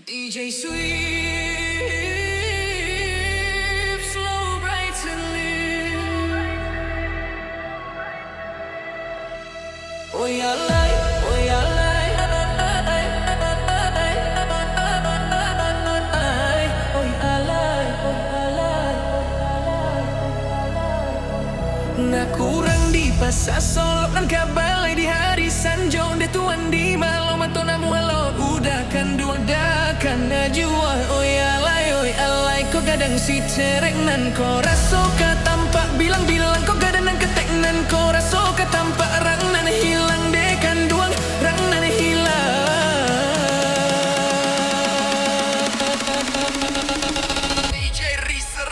DJ Swift, slow, bright and live. Oh yeah, light, oh yeah, light. Oh yeah, light, oh yeah, light. Nakurang di pasar Solo dan kabalai di hari Sanjo de tuan di malam atau namu halo udah kan dua dah kan najwa oh ya alai kau gadang si cerek nan kau raso ka tampak bilang kau gadang nan ketek nan kau raso ka tampak rang nan hilang de kan duang rang nan hilang. DJ Racer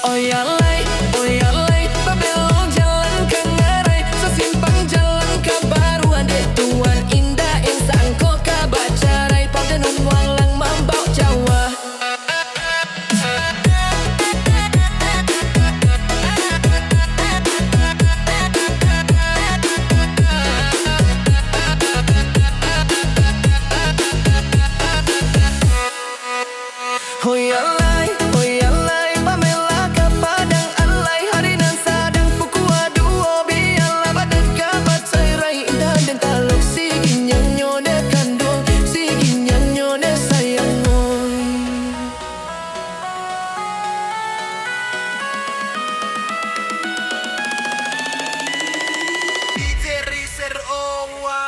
oh ya lay, babelok jalan ke ngarai, so simpang jalan ke baru ade tuan indah insang ko ka bacarai, pada nun walang mambau Jawa. Oh ya lay, pamela ka padang alay, hari nan sadang pukua duo biarlah badan ka batsairai indah dan talok sige nyanyo de kandung sige nyanyo de sayang oi. DJ Racer Owa.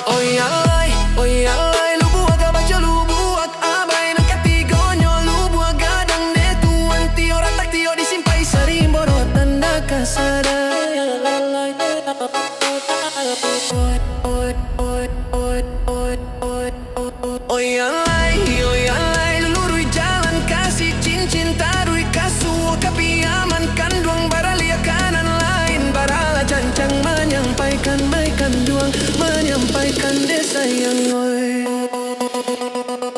Oh ya lay, lu buat baca lu buat abai nak katigonyo lu buat gadang de tuan tio ratak tio disimpai sering borot tanda kasada ya lay. Oh ya lay, lurui jalan kasih cincin tarui kasuo kapiaman kanduang baralia kanan lain barala cancang menyampaikan baikan duang menyampaikan desa yang oi.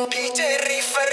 DJ River.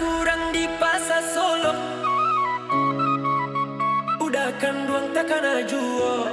Kurang di pasar Solo udah kan duang takkan ajuo.